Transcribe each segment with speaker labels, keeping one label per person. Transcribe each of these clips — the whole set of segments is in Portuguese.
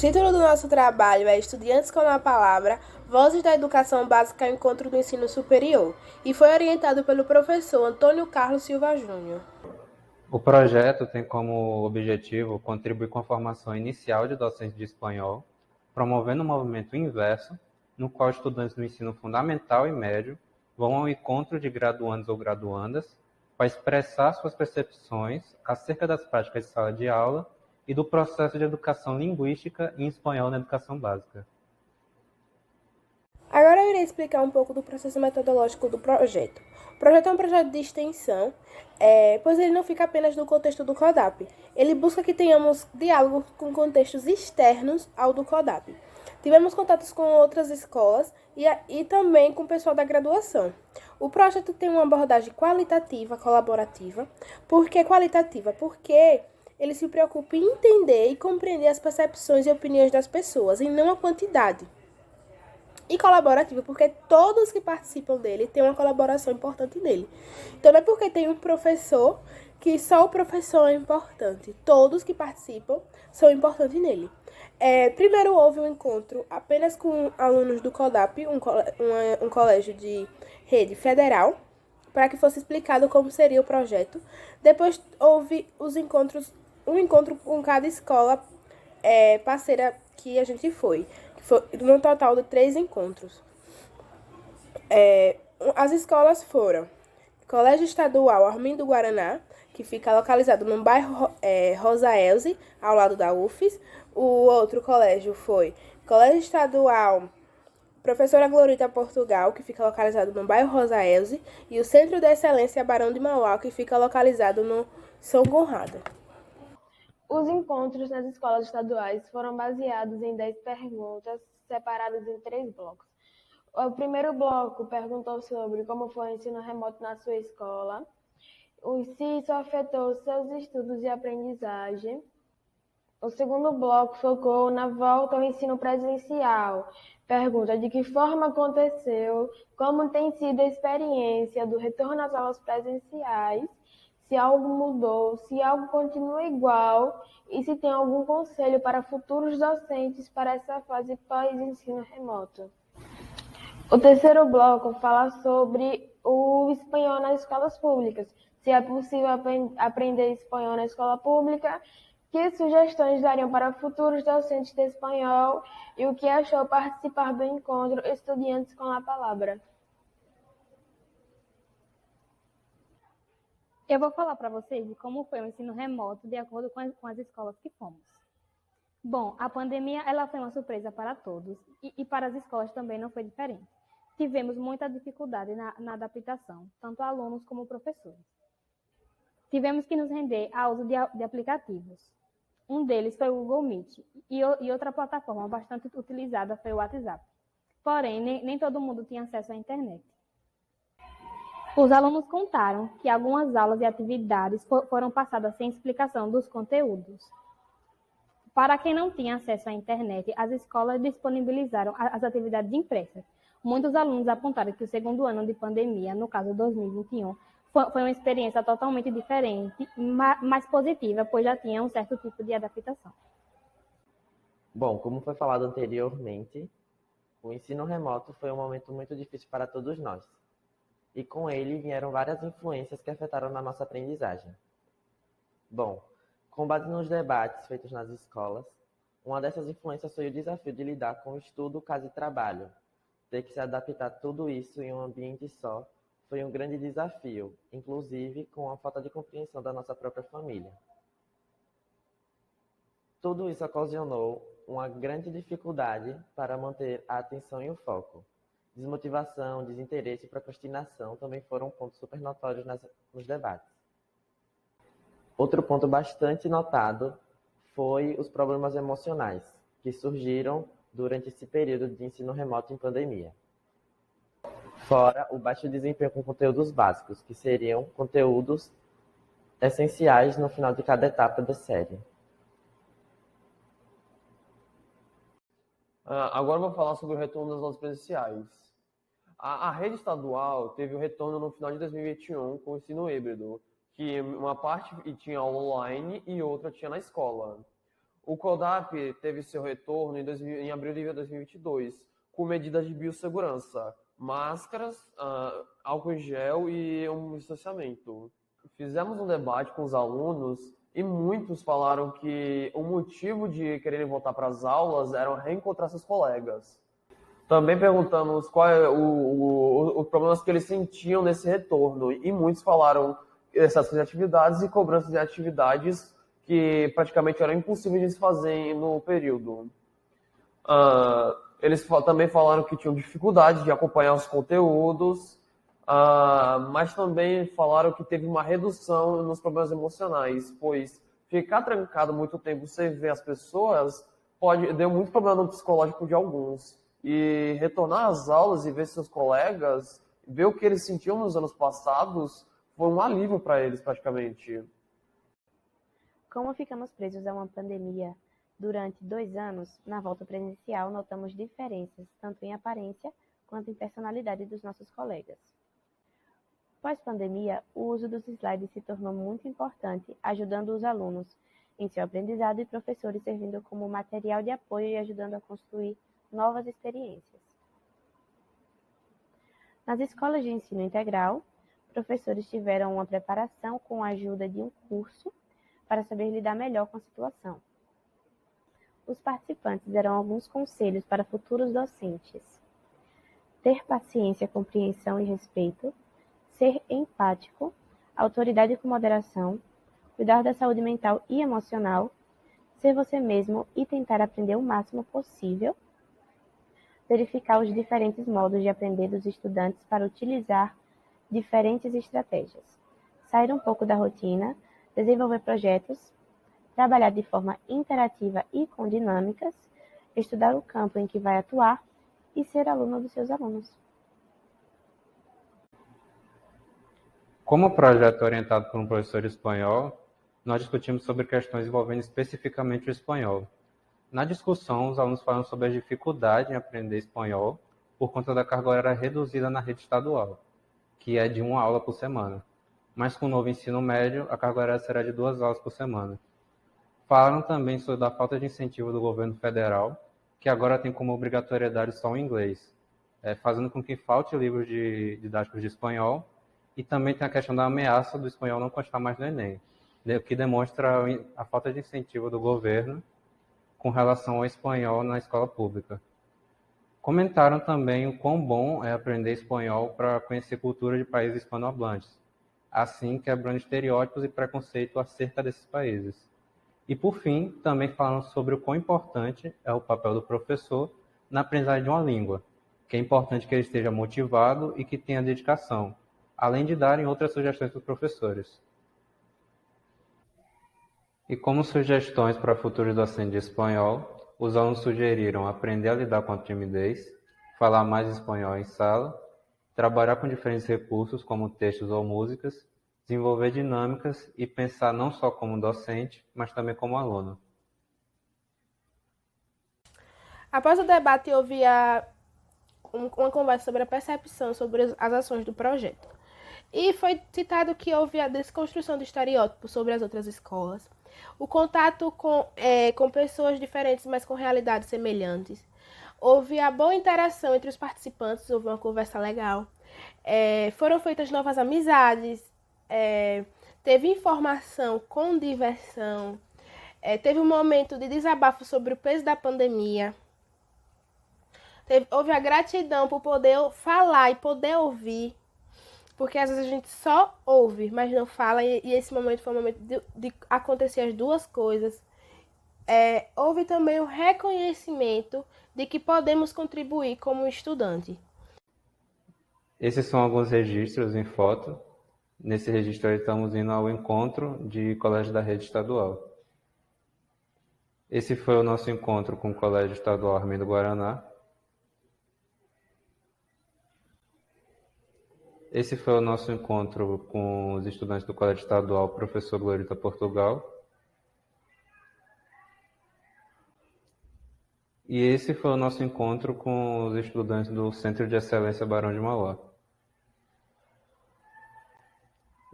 Speaker 1: título do nosso trabalho é Estudantes com a Palavra, Vozes da Educação Básica ao Encontro do Ensino Superior, e foi orientado pelo professor Antônio Carlos Silva Júnior.
Speaker 2: O projeto tem como objetivo contribuir com a formação inicial de docentes de espanhol, promovendo um movimento inverso, no qual estudantes do ensino fundamental e médio vão ao encontro de graduandos ou graduandas para expressar suas percepções acerca das práticas de sala de aula e do processo de educação linguística em espanhol na educação básica.
Speaker 1: Agora eu irei explicar um pouco do processo metodológico do projeto. O projeto é um projeto de extensão, pois ele não fica apenas no contexto do CODAP. Ele busca que tenhamos diálogo com contextos externos ao do CODAP. Tivemos contatos com outras escolas e também com o pessoal da graduação. O projeto tem uma abordagem qualitativa, colaborativa. Por que qualitativa? Porque ele se preocupa em entender e compreender as percepções e opiniões das pessoas, e não a quantidade. E colaborativa, porque todos que participam dele têm uma colaboração importante nele. Então não é porque tem um professor que só o professor é importante. Todos que participam são importantes nele. Primeiro houve um encontro apenas com alunos do CODAP, um colégio de rede federal, para que fosse explicado como seria o projeto. Depois houve um encontro com cada escola parceira que a gente foi num total de 3 encontros. As escolas foram Colégio Estadual Armindo Guaraná, que fica localizado no bairro Rosa Elze, ao lado da UFES. O outro colégio foi Colégio Estadual Professora Glorita Portugal, que fica localizado no bairro Rosa Elze, e o Centro de Excelência Barão de Mauá, que fica localizado no São Conrado.
Speaker 3: Os encontros nas escolas estaduais foram baseados em 10 perguntas, separadas em 3 blocos. O primeiro bloco perguntou sobre como foi o ensino remoto na sua escola, se isso afetou seus estudos e aprendizagem. O segundo bloco focou na volta ao ensino presencial. Pergunta de que forma aconteceu, como tem sido a experiência do retorno às aulas presenciais, se algo mudou, se algo continua igual e se tem algum conselho para futuros docentes para essa fase pós-ensino remoto. O terceiro bloco fala sobre o espanhol nas escolas públicas. Se é possível aprender espanhol na escola pública, que sugestões dariam para futuros docentes de espanhol e o que achou participar do encontro Estudantes com a Palavra.
Speaker 4: Eu vou falar para vocês de como foi o ensino remoto de acordo com as escolas que fomos. Bom, a pandemia ela foi uma surpresa para todos e para as escolas também não foi diferente. Tivemos muita dificuldade na adaptação, tanto alunos como professores. Tivemos que nos render ao uso de aplicativos. Um deles foi o Google Meet e outra plataforma bastante utilizada foi o WhatsApp. Porém, nem todo mundo tinha acesso à internet. Os alunos contaram que algumas aulas e atividades foram passadas sem explicação dos conteúdos. Para quem não tinha acesso à internet, as escolas disponibilizaram as atividades impressas. Muitos alunos apontaram que o segundo ano de pandemia, no caso 2021, foi uma experiência totalmente diferente, mais positiva, pois já tinha um certo tipo de adaptação.
Speaker 5: Bom, como foi falado anteriormente, o ensino remoto foi um momento muito difícil para todos nós. E com ele vieram várias influências que afetaram na nossa aprendizagem. Bom, com base nos debates feitos nas escolas, uma dessas influências foi o desafio de lidar com estudo, casa e trabalho. Ter que se adaptar a tudo isso em um ambiente só foi um grande desafio, inclusive com a falta de compreensão da nossa própria família. Tudo isso ocasionou uma grande dificuldade para manter a atenção e o foco. Desmotivação, desinteresse e procrastinação também foram pontos super notórios nos debates. Outro ponto bastante notado foi os problemas emocionais, que surgiram durante esse período de ensino remoto em pandemia. Fora o baixo desempenho com conteúdos básicos, que seriam conteúdos essenciais no final de cada etapa da série.
Speaker 6: Agora eu vou falar sobre o retorno das aulas presenciais. A rede estadual teve o retorno no final de 2021 com o ensino híbrido, que uma parte tinha aula online e outra tinha na escola. O CODAP teve seu retorno em abril de 2022, com medidas de biossegurança, máscaras, álcool em gel e um distanciamento. Fizemos um debate com os alunos e muitos falaram que o motivo de quererem voltar para as aulas era reencontrar seus colegas. Também perguntamos qual é os problemas que eles sentiam nesse retorno e muitos falaram essas atividades e cobranças de atividades que praticamente eram impossíveis de se fazer no período. Eles também falaram que tinham dificuldade de acompanhar os conteúdos, mas também falaram que teve uma redução nos problemas emocionais, pois ficar trancado muito tempo sem ver as pessoas deu muito problema no psicológico de alguns. E retornar às aulas e ver seus colegas, ver o que eles sentiam nos anos passados, foi um alívio para eles praticamente.
Speaker 7: Como ficamos presos a uma pandemia durante 2 anos, na volta presencial notamos diferenças tanto em aparência quanto em personalidade dos nossos colegas. Pós-pandemia, o uso dos slides se tornou muito importante, ajudando os alunos em seu aprendizado e professores servindo como material de apoio e ajudando a construir novas experiências. Nas escolas de ensino integral, professores tiveram uma preparação com a ajuda de um curso para saber lidar melhor com a situação. Os participantes deram alguns conselhos para futuros docentes: ter paciência, compreensão e respeito, ser empático, autoridade com moderação, cuidar da saúde mental e emocional, ser você mesmo e tentar aprender o máximo possível, verificar os diferentes modos de aprender dos estudantes para utilizar diferentes estratégias, sair um pouco da rotina, desenvolver projetos, trabalhar de forma interativa e com dinâmicas, estudar o campo em que vai atuar e ser aluno dos seus alunos.
Speaker 2: Como projeto orientado por um professor espanhol, nós discutimos sobre questões envolvendo especificamente o espanhol. Na discussão, os alunos falaram sobre a dificuldade em aprender espanhol por conta da carga horária reduzida na rede estadual, que é de 1 aula por semana. Mas com o novo ensino médio, a carga horária será de 2 aulas por semana. Falaram também sobre a falta de incentivo do governo federal, que agora tem como obrigatoriedade só o inglês, fazendo com que falte livros didáticos de espanhol, e também tem a questão da ameaça do espanhol não constar mais no Enem, o que demonstra a falta de incentivo do governo com relação ao espanhol na escola pública. Comentaram também o quão bom é aprender espanhol para conhecer cultura de países hispanohablantes, assim quebrando estereótipos e preconceito acerca desses países. E, por fim, também falaram sobre o quão importante é o papel do professor na aprendizagem de uma língua, que é importante que ele esteja motivado e que tenha dedicação, além de darem outras sugestões para os professores. E como sugestões para futuros docentes de espanhol, os alunos sugeriram aprender a lidar com a timidez, falar mais espanhol em sala, trabalhar com diferentes recursos como textos ou músicas, desenvolver dinâmicas e pensar não só como docente, mas também como aluno.
Speaker 1: Após o debate, houve uma conversa sobre a percepção sobre as ações do projeto. E foi citado que houve a desconstrução do estereótipo sobre as outras escolas, o contato com pessoas diferentes, mas com realidades semelhantes. Houve a boa interação entre os participantes, houve uma conversa legal. Foram feitas novas amizades, teve informação com diversão, teve um momento de desabafo sobre o peso da pandemia. Houve a gratidão por poder falar e poder ouvir, porque às vezes a gente só ouve, mas não fala, e esse momento foi um momento de acontecer as duas coisas. Houve também o reconhecimento de que podemos contribuir como estudante.
Speaker 2: Esses são alguns registros em foto. Nesse registro aí estamos indo ao encontro de colégio da rede estadual. Esse foi o nosso encontro com o Colégio Estadual Armindo Guaraná. Esse foi o nosso encontro com os estudantes do Colégio Estadual Professor Glorita Portugal. E esse foi o nosso encontro com os estudantes do Centro de Excelência Barão de Mauá.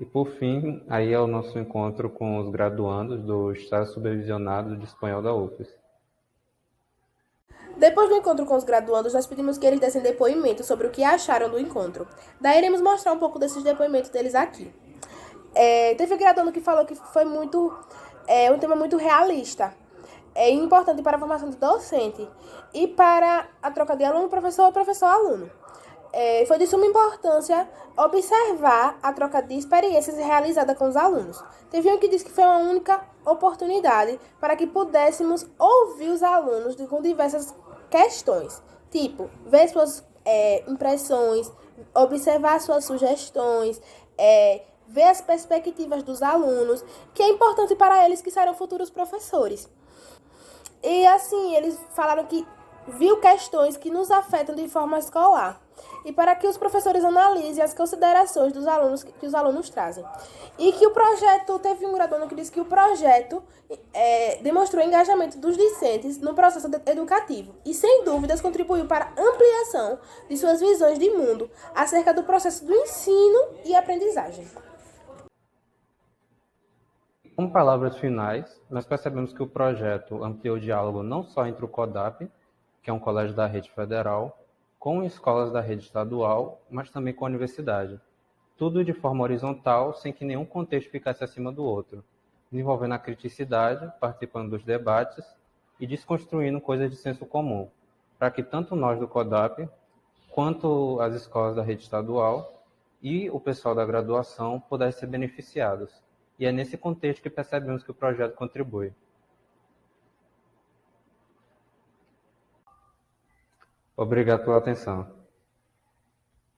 Speaker 2: E por fim, aí é o nosso encontro com os graduandos do estágio supervisionado de espanhol da UFES.
Speaker 1: Depois do encontro com os graduandos, nós pedimos que eles dessem depoimentos sobre o que acharam do encontro. Daí iremos mostrar um pouco desses depoimentos deles aqui. Teve graduando que falou que foi um tema muito realista, importante para a formação do docente e para a troca de aluno-professor ou professor-aluno. Foi de suma importância observar a troca de experiências realizada com os alunos. Teve um que disse que foi uma única oportunidade para que pudéssemos ouvir os alunos com diversas questões, tipo, ver suas impressões, observar suas sugestões, ver as perspectivas dos alunos, que é importante para eles que serão futuros professores. E assim, eles falaram que viu questões que nos afetam de forma escolar e para que os professores analisem as considerações dos alunos que os alunos trazem. E que o projeto, teve um graduando que disse que o projeto demonstrou engajamento dos discentes no processo educativo e, sem dúvidas, contribuiu para a ampliação de suas visões de mundo acerca do processo do ensino e aprendizagem.
Speaker 2: Com palavras finais, nós percebemos que o projeto ampliou o diálogo não só entre o CODAP, que é um colégio da rede federal, com escolas da rede estadual, mas também com a universidade. Tudo de forma horizontal, sem que nenhum contexto ficasse acima do outro, desenvolvendo a criticidade, participando dos debates e desconstruindo coisas de senso comum, para que tanto nós do CODAP, quanto as escolas da rede estadual e o pessoal da graduação pudessem ser beneficiados. E é nesse contexto que percebemos que o projeto contribui. Obrigado pela atenção.